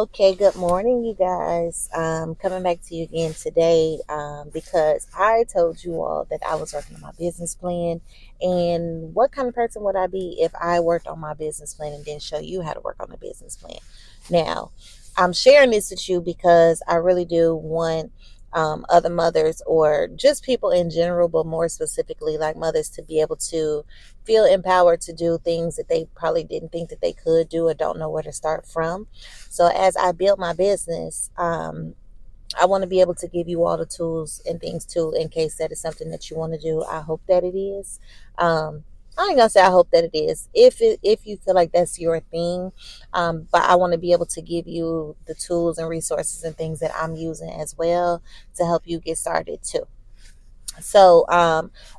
Okay, good morning, you guys. Coming back to you again today because I told you all that I was working on my business plan. And what kind of person would I be if I worked on my business plan and didn't show you how to work on the business plan? Now, I'm sharing this with you because I really do want other mothers or just people in general, but more specifically, like mothers, to be able to feel empowered to do things that they probably didn't think that they could do or don't know where to start from. So as I build my business, I want to be able to give you all the tools and things too, in case that is something that you want to do. I hope that it is. I ain't gonna say I hope that it is. If you feel like that's your thing, but I want to be able to give you the tools and resources and things that I'm using as well to help you get started too. So,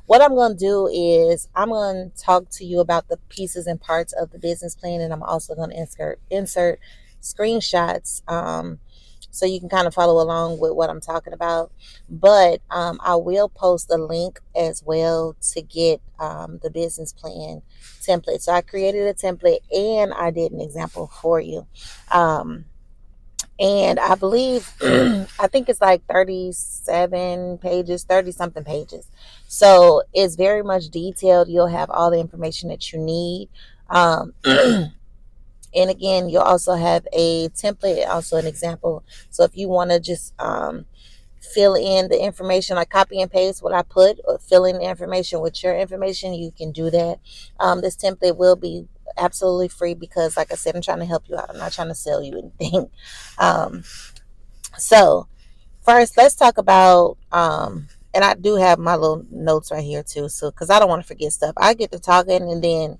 what I'm going to do is I'm going to talk to you about the pieces and parts of the business plan, and I'm also going to insert screenshots, so you can kind of follow along with what I'm talking about. But I will post a link as well to get the business plan template. So I created a template and I did an example for you. And I believe I think it's like 37 pages, 30 something pages. So it's very much detailed. You'll have all the information that you need. And again, you'll also have a template, also an example. So if you want to just fill in the information, like copy and paste what I put, or fill in the information with your information, you can do that. This template will be absolutely free because, like I said, I'm trying to help you out. I'm not trying to sell you anything. Um, so first, let's talk about, and I do have my little notes right here too. So, because I don't want to forget stuff, I get to talking and then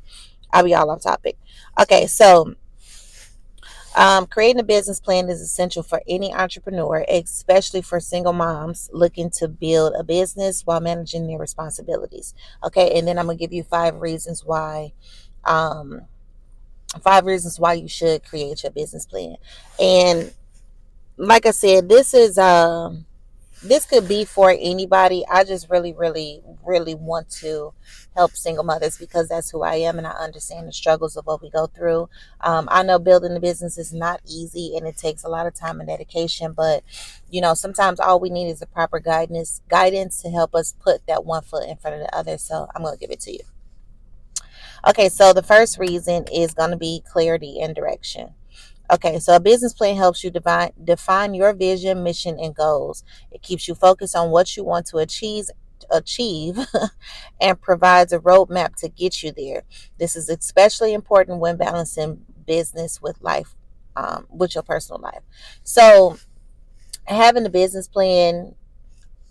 I'll be all off topic. Okay, so creating a business plan is essential for any entrepreneur, especially for single moms looking to build a business while managing their responsibilities. Okay, and then I'm gonna give you um, 5 reasons why you should create your business plan. And like I said, this could be for anybody. I just really want to help single mothers because that's who I am and I understand the struggles of what we go through. I know building a business is not easy and it takes a lot of time and dedication, but sometimes all we need is the proper guidance to help us put that one foot in front of the other. So I'm going to give it to you. Okay, so the first reason is going to be clarity and direction. Okay, so a business plan helps you define your vision, mission, and goals. It keeps you focused on what you want to achieve and provides a roadmap to get you there. This is especially important when balancing business with life, with your personal life. So having a business plan,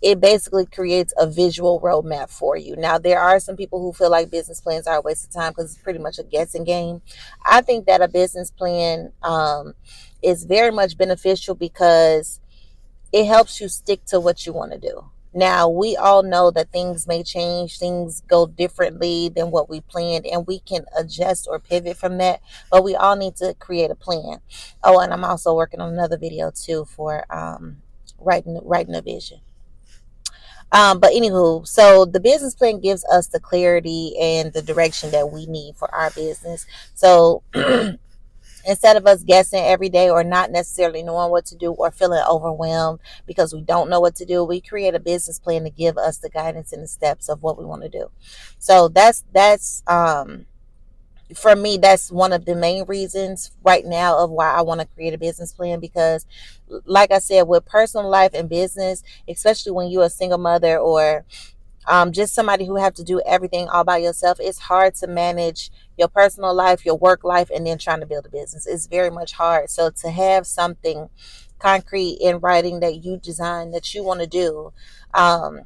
it basically creates a visual roadmap for you. Now, there are some people who feel like business plans are a waste of time because it's pretty much a guessing game. I think that a business plan is very much beneficial because it helps you stick to what you want to do. Now, we all know that things may change, things go differently than what we planned, and we can adjust or pivot from that, but we all need to create a plan. Oh, and I'm also working on another video too for writing a vision. But anywho, so the business plan gives us the clarity and the direction that we need for our business. So instead of us guessing every day or not necessarily knowing what to do or feeling overwhelmed because we don't know what to do, we create a business plan to give us the guidance and the steps of what we want to do. So that's for me, that's one of the main reasons right now of why I want to create a business plan because, like I said, with personal life and business, especially when you're a single mother or just somebody who have to do everything all by yourself, it's hard to manage your personal life, your work life, and then trying to build a business. It's very much hard. So to have something concrete in writing that you design that you want to do, um,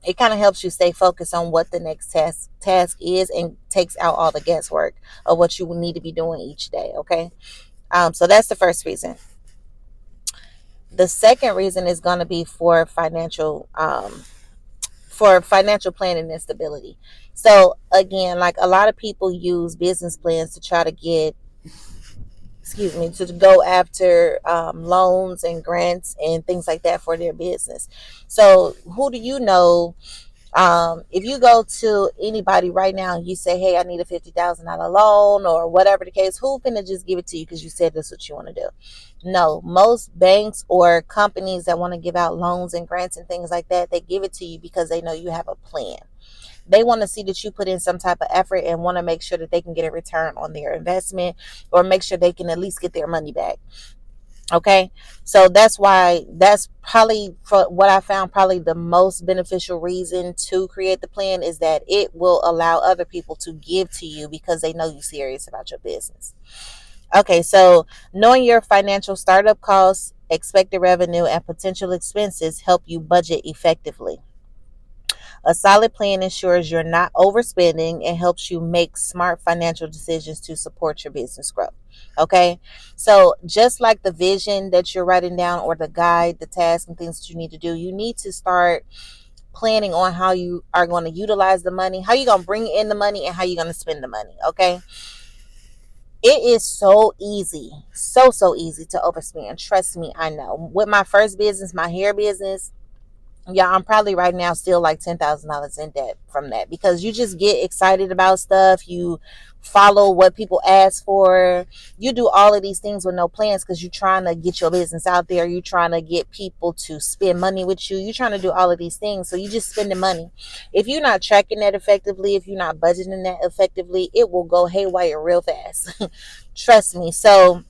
it kind of helps you stay focused on what the next task is and takes out all the guesswork of what you need to be doing each day. Okay, so that's the first reason. The second reason is going to be for financial planning and stability. So again, like a lot of people use business plans to try to get, excuse me, to go after loans and grants and things like that for their business. So who do you know If you go to anybody right now and you say, hey, I need a $50,000 loan or whatever the case, who finna just give it to you because you said that's what you want to do? No, most banks or companies that want to give out loans and grants and things like that, they give it to you because they know you have a plan. They want to see that you put in some type of effort and want to make sure that they can get a return on their investment or make sure they can at least get their money back. Okay, so that's why, that's probably for what I found, probably the most beneficial reason to create the plan is that it will allow other people to give to you because they know you're serious about your business. Okay, so knowing your financial startup costs, expected revenue, and potential expenses help you budget effectively. A solid plan ensures you're not overspending and helps you make smart financial decisions to support your business growth. Okay, so just like the vision that you're writing down or the guide, the tasks, and things that you need to do, you need to start planning on how you are going to utilize the money, how you're going to bring in the money, and how you're going to spend the money. Okay, it is so easy, so easy to overspend. Trust me, I know. With my first business, my hair business, yeah, I'm probably right now still like $10,000 in debt from that because you just get excited about stuff. You follow what people ask for. You do all of these things with no plans because you're trying to get your business out there. You're trying to get people to spend money with you. You're trying to do all of these things. So you just spending money. If you're not tracking that effectively, if you're not budgeting that effectively, it will go haywire real fast. Trust me. So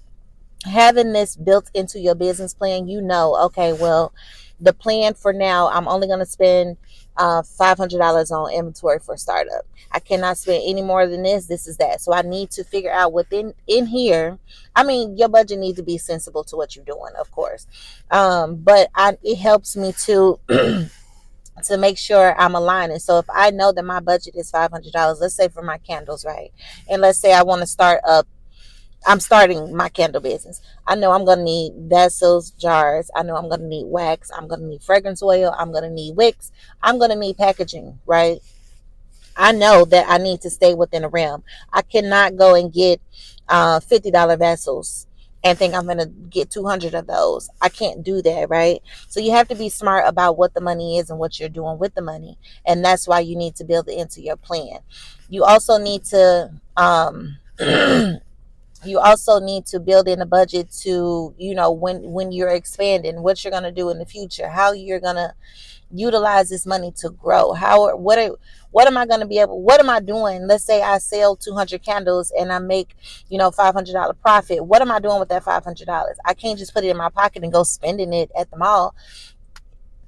having this built into your business plan, you know, okay, well, the plan for now, I'm only going to spend $500 on inventory for startup. I cannot spend any more than this. This is that. So I need to figure out within in here. I mean, your budget needs to be sensible to what you're doing, of course. But it helps me to to make sure I'm aligning. So if I know that my budget is $500, let's say for my candles, right? And let's say I want to start up, I'm starting my candle business. I know I'm going to need vessels, jars. I know I'm going to need wax. I'm going to need fragrance oil. I'm going to need wicks. I'm going to need packaging, right? I know that I need to stay within a realm. I cannot go and get $50 vessels and think I'm going to get 200 of those. I can't do that, right? So you have to be smart about what the money is and what you're doing with the money. And that's why you need to build it into your plan. You also need to you also need to build in a budget to, you know, when you're expanding, what you're going to do in the future, how you're going to utilize this money to grow. What am I going to be able, what am I doing? Let's say I sell 200 candles and I make, you know, $500 profit. What am I doing with that $500? I can't just put it in my pocket and go spending it at the mall.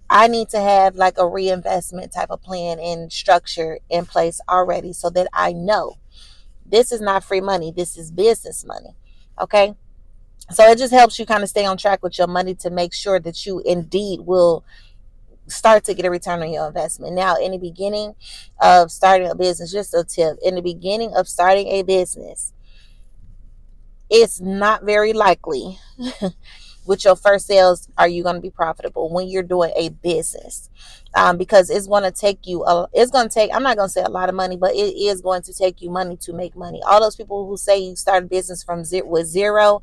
I need to have like a reinvestment type of plan and structure in place already so that I know this is not free money. This is business money. Okay. So it just helps you kind of stay on track with your money to make sure that you indeed will start to get a return on your investment. Now, in the beginning of starting a business, just a tip, in the beginning of starting a business, it's not very likely with your first sales are you going to be profitable when you're doing a business, because it's going to take you it's going to take, I'm not going to say a lot of money, but it is going to take you money to make money. All those people who say you start a business from zero,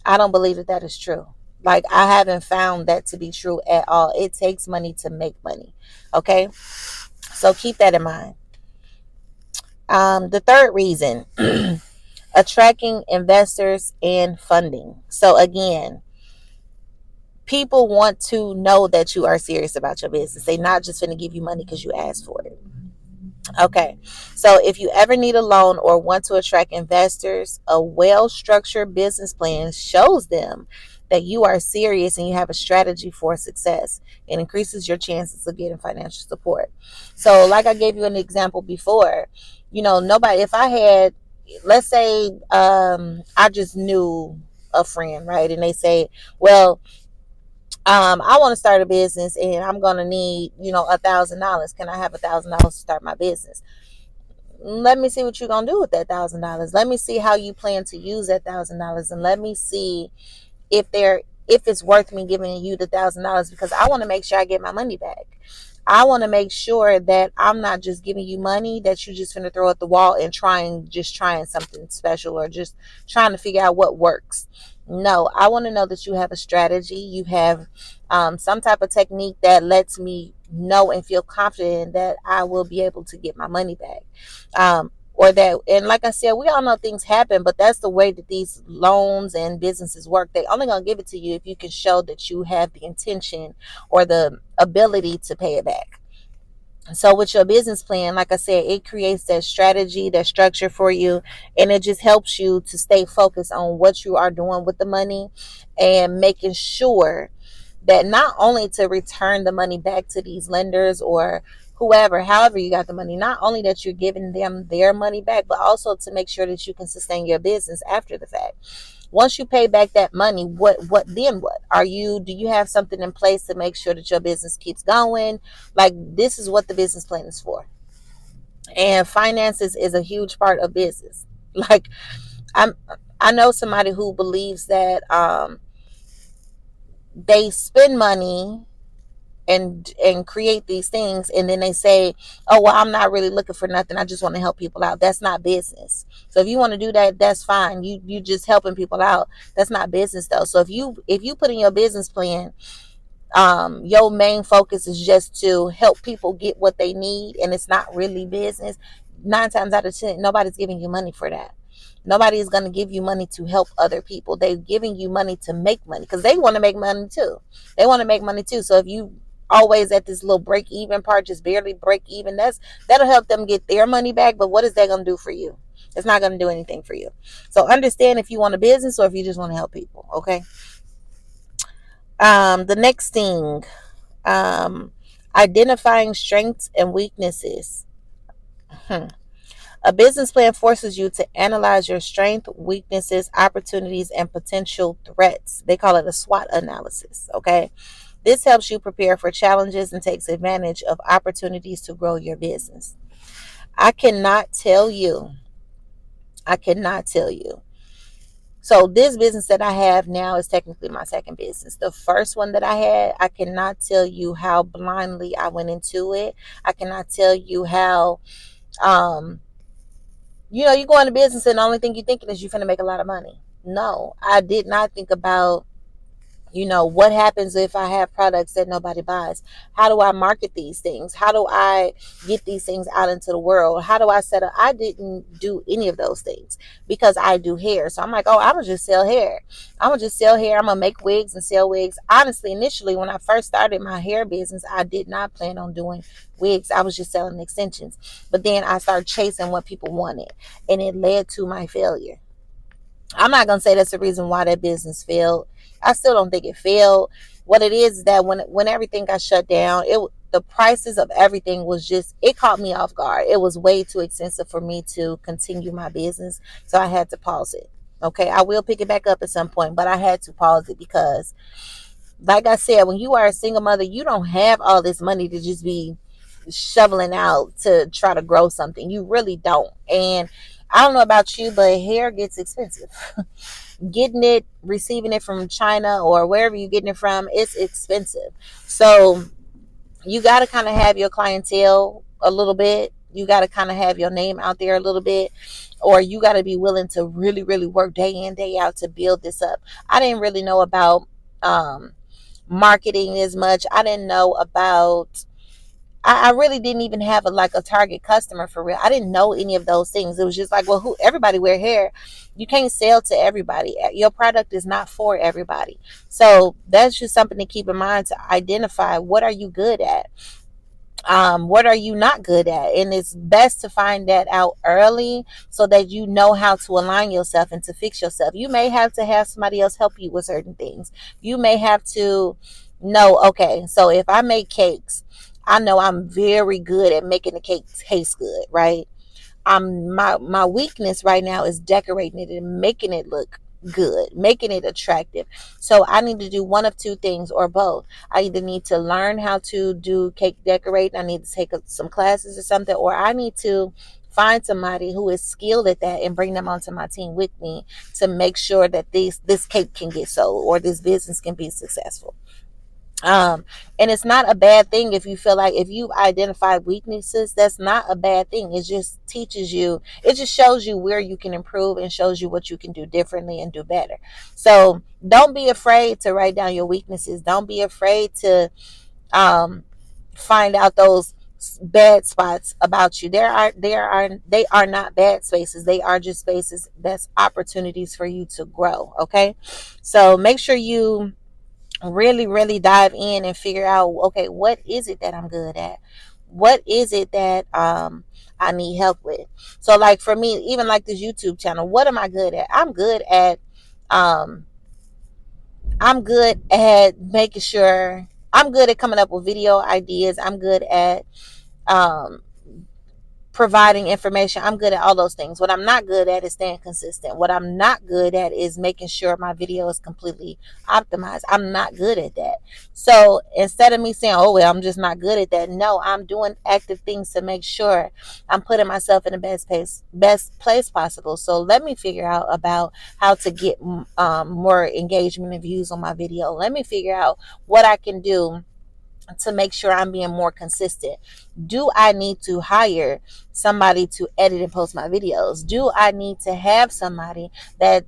I don't believe that that is true. Like, I haven't found that to be true at all. It takes money to make money. Okay, so keep that in mind. The third reason, attracting investors and funding. So again, people want to know that you are serious about your business. They're not just going to give you money because you asked for it. Okay, so if you ever need a loan or want to attract investors, a well-structured business plan shows them that you are serious and you have a strategy for success. It increases your chances of getting financial support. So like I gave you an example before, you know, nobody, if I had, let's say I just knew a friend, right? And they say, well, I want to start a business and I'm going to need, you know, $1,000. Can I have $1,000 to start my business? Let me see what you're going to do with that $1,000. Let me see how you plan to use that $1,000. And let me see if it's worth me giving you the $1,000, because I want to make sure I get my money back. I want to make sure that I'm not just giving you money that you just finna throw at the wall and trying something special or just trying to figure out what works. No, I want to know that you have a strategy. You have some type of technique that lets me know and feel confident that I will be able to get my money back. Or that, and like I said, we all know things happen, but that's the way that these loans and businesses work. They only gonna give it to you if you can show that you have the intention or the ability to pay it back. So with your business plan, like I said, it creates that strategy, that structure for you, and it just helps you to stay focused on what you are doing with the money and making sure that not only to return the money back to these lenders or whoever, however you got the money, not only that you're giving them their money back, but also to make sure that you can sustain your business after the fact. Once you pay back that money, what then? What are you, do you have something in place to make sure that your business keeps going? Like, this is what the business plan is for. And finances is a huge part of business. Like, i'm I know somebody who believes that they spend money and create these things, and then they say, oh well, I'm not really looking for nothing, I just want to help people out. That's not business. So if you want to do that, that's fine. You just helping people out. That's not business though. So if you put in your business plan, your main focus is just to help people get what they need, and it's not really business, 9 times out of 10 nobody's giving you money for that. Nobody is going to give you money to help other people. They're giving you money to make money because they want to make money too. They want to make money too. So if you always at this little break even part, just barely break even, that'll help them get their money back. But what is that going to do for you? It's not going to do anything for you. So understand if you want a business or if you just want to help people. Okay. The next thing, um, identifying strengths and weaknesses. Hmm. A business plan forces you to analyze your strengths, weaknesses, opportunities, and potential threats. They call it a SWOT analysis. Okay. This helps you prepare for challenges and takes advantage of opportunities to grow your business. I cannot tell you. I cannot tell you. So this business that I have now is technically my second business. The first one that I had, I cannot tell you how blindly I went into it. I cannot tell you how, um, you go into business and the only thing you're thinking is you're going to make a lot of money. No, I did not think about, what happens if I have products that nobody buys? How do I market these things? How do I get these things out into the world? How do I set up? I didn't do any of those things because I do hair. So I'm like, oh, I'm going to just sell hair. I'm going to just sell hair. I'm going to make wigs and sell wigs. Honestly, initially, when I first started my hair business, I did not plan on doing wigs. I was just selling extensions. But then I started chasing what people wanted, and it led to my failure. I'm not gonna say that's the reason why that business failed. I still don't think it failed. What it is that when everything got shut down, the prices of everything was just, it caught me off guard. It was way too expensive for me to continue my business, so I had to pause it. Okay, I will pick it back up at some point, but I had to pause it because, like I said, when you are a single mother, you don't have all this money to just be shoveling out to try to grow something. You really don't. And I don't know about you, but hair gets expensive. Getting it, receiving it from China or wherever you're getting it from, it's expensive. So you got to kind of have your clientele a little bit. You got to kind of have your name out there a little bit, or you got to be willing to really, really work day in, day out to build this up. I didn't really know about marketing as much. I didn't know about, I really didn't even have a target customer for real. I didn't know any of those things. It was just like, well, everybody wear hair. You can't sell to everybody. Your product is not for everybody. So that's just something to keep in mind, to identify what are you good at. What are you not good at? And it's best to find that out early so that you know how to align yourself and to fix yourself. You may have to have somebody else help you with certain things. You may have to know, okay, so if I make cakes, I know I'm very good at making the cake taste good, right? My weakness right now is decorating it and making it look good, making it attractive. So I need to do one of two things or both. I either need to learn how to do cake decorating, I need to take some classes or something, or I need to find somebody who is skilled at that and bring them onto my team with me to make sure that this cake can get sold or this business can be successful. um and it's not a bad thing if you feel like, if you've identified weaknesses, that's not a bad thing. It just teaches you, it just shows you where you can improve and shows you what you can do differently and do better. So don't be afraid to write down your weaknesses. Don't be afraid to um find out those bad spots about you. They are not bad spaces. They are just spaces that's opportunities for you to grow. Okay, so make sure you really really dive in and figure out, okay, what is it that I'm good at, what is it that I need help with. So like for me, even like this YouTube channel, what am I good at? Um I'm good at making sure, I'm good at coming up with video ideas, I'm good at um providing information. I'm good at all those things. What I'm not good at is staying consistent. What I'm not good at is making sure my video is completely optimized. I'm not good at that. So instead of me saying, oh, well, I'm just not good at that, no, I'm doing active things to make sure I'm putting myself in the best place possible. So let me figure out about how to get more engagement and views on my video. Let me figure out what I can do to make sure I'm being more consistent. Do I need to hire somebody to edit and post my videos? Do I need to have somebody that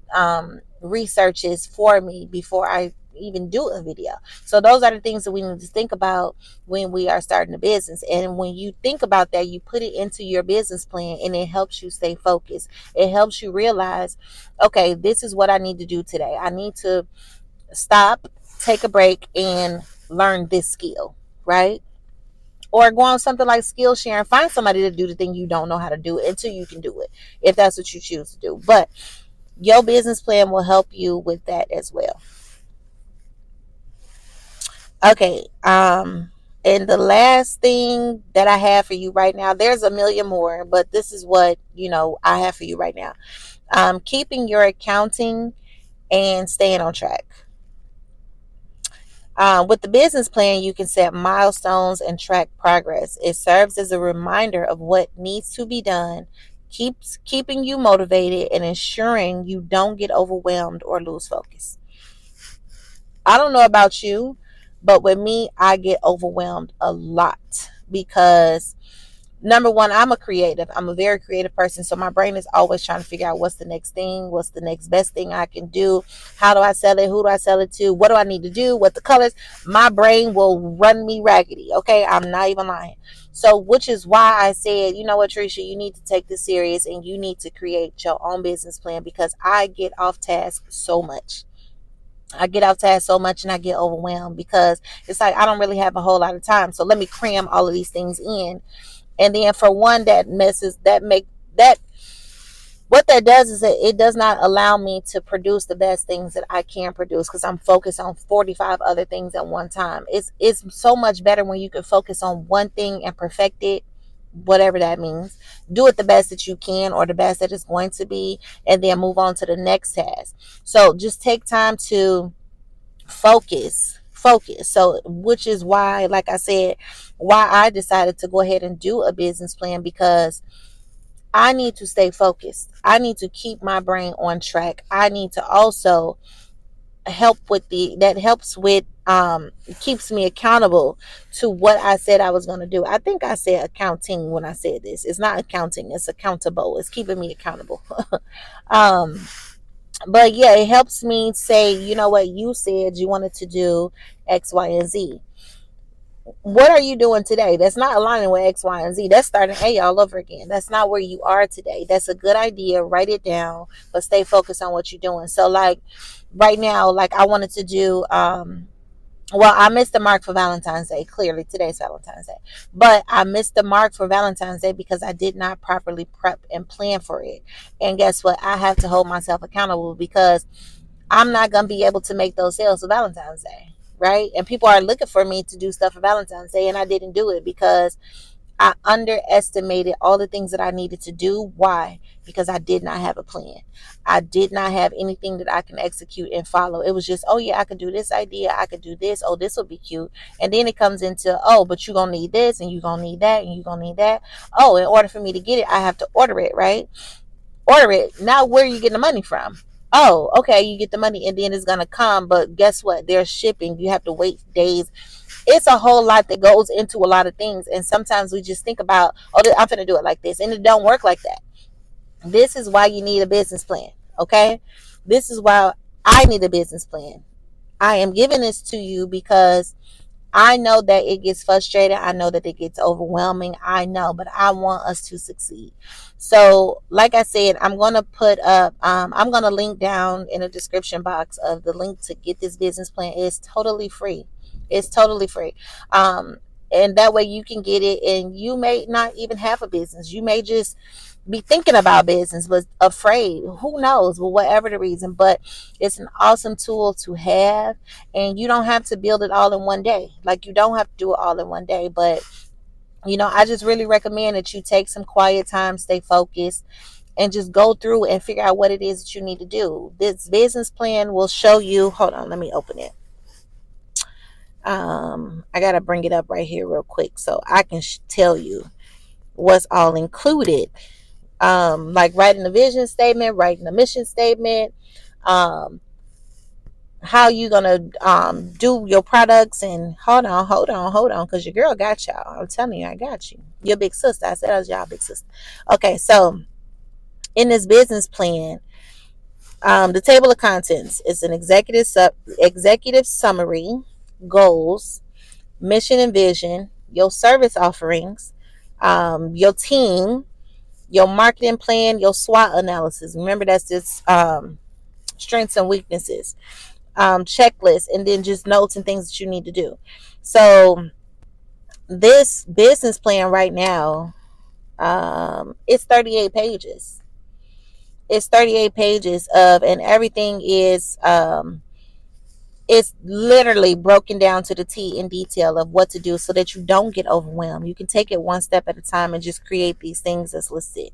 researches for me before I even do a video? So those are the things that we need to think about when we are starting a business. And when you think about that, you put it into your business plan and it helps you stay focused. It helps you realize, okay, this is what I need to do today. I need to stop, take a break, and learn this skill, right? Or go on something like skill sharing. Find somebody to do the thing you don't know how to do until you can do it, if that's what you choose to do. But your business plan will help you with that as well. Okay. And the last thing that I have for you right now, there's a million more, but this is what, I have for you right now. Keeping your accounting and staying on track. With the business plan, you can set milestones and track progress. It serves as a reminder of what needs to be done, keeps keeping you motivated, and ensuring you don't get overwhelmed or lose focus. I don't know about you, but with me, I get overwhelmed a lot because number one, I'm a creative. I'm a very creative person. So my brain is always trying to figure out what's the next thing, what's the next best thing I can do. How do I sell it? Who do I sell it to? What do I need to do? What the colors? My brain will run me raggedy. Okay. I'm not even lying. So, which is why I said, you know what, Trisha, you need to take this serious and you need to create your own business plan, because I get off task so much. I get off task so much and I get overwhelmed because it's like I don't really have a whole lot of time. So let me cram all of these things in. And then for one, that messes that make that what that does is that it does not allow me to produce the best things that I can produce, because I'm focused on 45 other things at one time. It's so much better when you can focus on one thing and perfect it, whatever that means. Do it the best that you can, or the best that it's going to be, and then move on to the next task. So just take time to focus. So which is why, like I said, why I decided to go ahead and do a business plan, because I need to stay focused. I need to keep my brain on track. I need to also help with that helps with keeps me accountable to what I said I was going to do. I think I said accounting when I said this. It's not accounting, it's accountable. It's keeping me accountable. um but yeah, it helps me say, you know what, you said you wanted to do X, Y, and Z. What are you doing today that's not aligning with X, Y, and Z? That's starting A all over again. That's not where you are today. That's a good idea. Write it down, but stay focused on what you're doing. So like right now, like I wanted to do well, I missed the mark for Valentine's Day. Clearly, today's Valentine's Day. But I missed the mark for Valentine's Day because I did not properly prep and plan for it. And guess what? I have to hold myself accountable, because I'm not going to be able to make those sales for Valentine's Day, right? And people are looking for me to do stuff for Valentine's Day, and I didn't do it because I underestimated all the things that I needed to do. Why? Because I did not have a plan. I did not have anything that I can execute and follow. It was just, oh yeah, I could do this idea. I could do this. Oh, this will be cute. And then it comes into, oh, but you're going to need this and you're going to need that and you're going to need that. Oh, in order for me to get it, I have to order it, right? Order it. Now, where are you getting the money from? Oh, okay, you get the money and then it's gonna come, but guess what? There's shipping. You have to wait days. It's a whole lot that goes into a lot of things, and sometimes we just think about, oh, I'm gonna do it like this, and it don't work like that. This is why you need a business plan. Okay, this is why I need a business plan. I am giving this to you because I know that it gets frustrating. I know that it gets overwhelming. I know, but I want us to succeed. So, like I said, I'm going to put up, I'm going to link down in the description box of the link to get this business plan. It's totally free. It's totally free. Um, and that way you can get it, and you may not even have a business. You may just be thinking about business but afraid, who knows, well, whatever the reason. But it's an awesome tool to have, and you don't have to build it all in one day. Like, you don't have to do it all in one day, but I just really recommend that you take some quiet time, stay focused, and just go through and figure out what it is that you need to do. This business plan will show you. Hold on, let me open it. I gotta bring it up right here real quick so I can tell you what's all included. Like writing a vision statement, writing a mission statement, um, how you gonna do your products. And hold on, because your girl got y'all. I'm telling you, I got you. Your big sister. I said I was y'all big sister. Okay, so in this business plan, the table of contents is an executive summary, goals, mission and vision, your service offerings, your team, your marketing plan, your SWOT analysis. Remember, that's just strengths and weaknesses, checklist, and then just notes and things that you need to do. So this business plan right now, it's 38 pages. It's 38 pages of, and everything is it's literally broken down to the T in detail of what to do so that you don't get overwhelmed. You can take it one step at a time and just create these things as listed.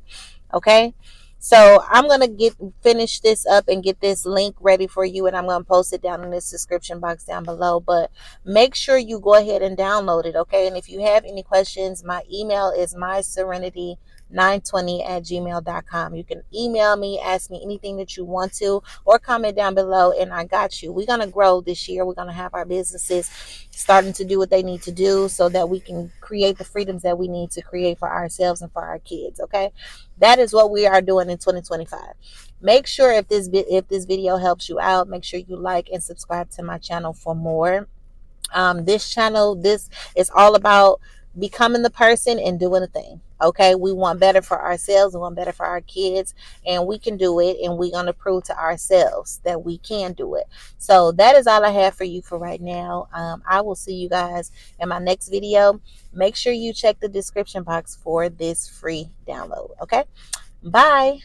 Okay, so I'm gonna get finish this up and get this link ready for you, and I'm gonna post it down in this description box down below. But make sure you go ahead and download it. Okay, and if you have any questions, my email is myserenity920@gmail.com. You can email me, ask me anything that you want to, or comment down below, and I got you. We're gonna grow this year. We're gonna have our businesses starting to do what they need to do so that we can create the freedoms that we need to create for ourselves and for our kids. Okay, that is what we are doing in 2025. Make sure, if this video helps you out, make sure you like and subscribe to my channel for more. This channel, this is all about becoming the person and doing the thing. Okay, we want better for ourselves, we want better for our kids, and we can do it, and we're going to prove to ourselves that we can do it. So that is all I have for you for right now. I will see you guys in my next video. Make sure you check the description box for this free download. Okay, bye.